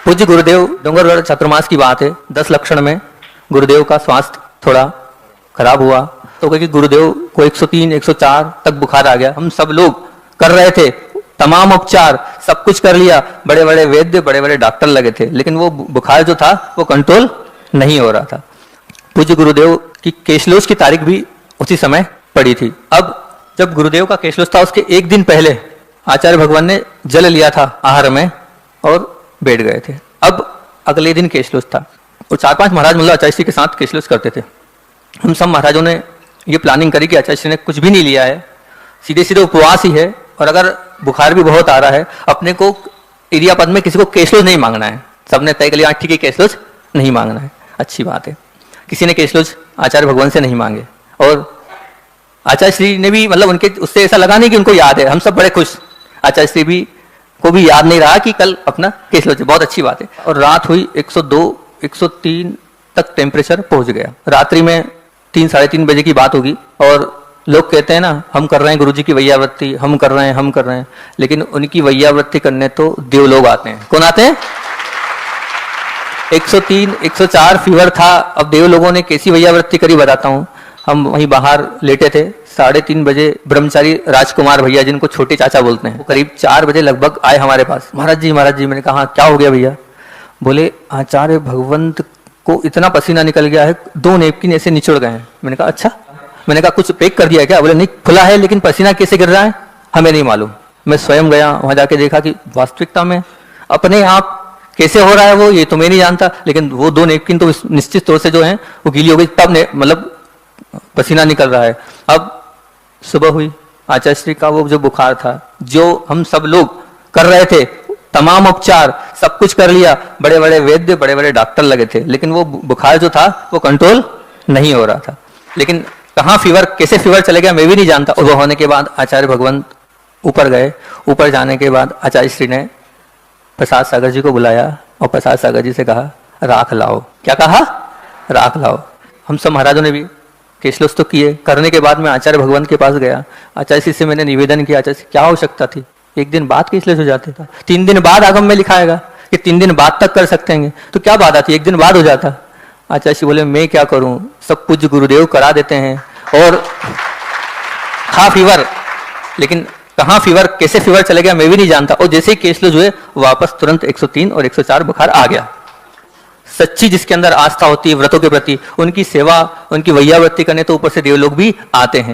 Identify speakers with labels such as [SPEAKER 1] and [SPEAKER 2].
[SPEAKER 1] पूज्य गुरुदेव डूंगरगढ़ चातुर्मास की बात है। 10 लक्षण में गुरुदेव का स्वास्थ्य थोड़ा खराब हुआ तो क्योंकि गुरुदेव को 103 104 तक बुखार आ गया। हम सब लोग कर रहे थे तमाम उपचार, सब कुछ कर लिया, बड़े बड़े वैद्य बड़े बड़े डॉक्टर लगे थे, लेकिन वो बुखार जो था वो कंट्रोल नहीं हो रहा था। पूज्य गुरुदेव की केशलोच की तारीख भी उसी समय पड़ी थी। अब जब गुरुदेव का केशलोच था उसके एक दिन पहले आचार्य भगवान ने जल लिया था आहार में और बैठ गए थे। अब अगले दिन केशलोच था और 4-5 महाराज मुल्ला आचार्य श्री के साथ केशलोच करते थे। हम सब महाराजों ने ये प्लानिंग करी कि आचार्य श्री ने कुछ भी नहीं लिया है, सीधे सीधे उपवास ही है, और अगर बुखार भी बहुत आ रहा है अपने को एरिया पद में किसी को केशलोच नहीं मांगना है। सबने तय कर लिया ठीक है केशलोच नहीं मांगना है, अच्छी बात है। किसी ने केशलोच आचार्य भगवान से नहीं मांगे और आचार्य श्री ने भी मतलब उनके उससे ऐसा लगा नहीं कि उनको याद है। हम सब बड़े खुश, आचार्य श्री भी को भी याद नहीं रहा कि कल अपना केशलोच है, बहुत अच्छी बात है। और रात हुई 102 103 तक टेम्परेचर पहुंच गया। रात्रि में 3 साढ़े 3 बजे की बात होगी और लोग कहते हैं ना हम कर रहे हैं गुरुजी की वैयावृत्ति, हम कर रहे हैं, लेकिन उनकी वैयावृत्ति करने तो देव लोग आते हैं। कौन आते हैं? 103 104 फीवर था। अब देव लोगों ने कैसी वैयावृत्ति करी बताता हूँ। हम वहीं बाहर लेटे थे, 3:30 बजे ब्रह्मचारी राजकुमार भैया जिनको छोटे चाचा बोलते हैं, वो करीब 4 बजे लगभग आए हमारे पास। महाराज जी मैंने कहा क्या हो गया भैया? बोले आचार्य भगवंत को इतना पसीना निकल गया है, 2 नेपकिन ऐसे निचुड़ गए हैं। मैंने कहा अच्छा, मैंने कहा कुछ पैक कर दिया है क्या? बोले नहीं खुला है लेकिन पसीना कैसे गिर रहा है हमें नहीं मालूम। मैं स्वयं गया वहां जाके देखा कि वास्तविकता में अपने आप कैसे हो रहा है वो ये तो मैं नहीं जानता, लेकिन वो 2 नेपकिन तो निश्चित तौर से जो है वो गीली हो गई, तब मतलब पसीना निकल रहा है। अब सुबह हुई, आचार्य श्री का वो जो बुखार था जो हम सब लोग कर रहे थे तमाम उपचार, सब कुछ कर लिया, बड़े बड़े वैद्य बड़े बड़े डॉक्टर लगे थे, लेकिन वो बुखार जो था वो कंट्रोल नहीं हो रहा था। लेकिन कहाँ फीवर कैसे फीवर चले गया मैं भी नहीं जानता। और वो होने के बाद आचार्य भगवंत ऊपर गए। ऊपर जाने के बाद आचार्य श्री ने प्रसाद सागर जी को बुलाया और प्रसाद सागर जी से कहा राख लाओ। क्या कहा? राख लाओ। हम सब महाराजों ने भी केशलोच तो किए। करने के बाद मैं आचार्य भगवंत के पास गया। आचार्य श्री से मैंने निवेदन किया आचार्य श्री क्या आवश्यकता थी, 1 दिन बाद केशलोच हो जाते था, 3 दिन बाद आगम में लिखा आएगा कि 3 दिन बाद तक कर सकते हैं, तो क्या बात आती 1 दिन बाद हो जाता। आचार्य श्री बोले मैं क्या करूं, सब पूज्य गुरुदेव करा देते हैं। और था फीवर, लेकिन कहाँ फीवर कैसे फीवर चले गया मैं भी नहीं जानता। और जैसे ही केशलोच हुए वापस तुरंत 103 और 104 बुखार आ गया। सच्ची जिसके अंदर आस्था होती है व्रतों के प्रति, उनकी सेवा उनकी वैयावृत्ति करने तो ऊपर से देव लोग भी आते हैं।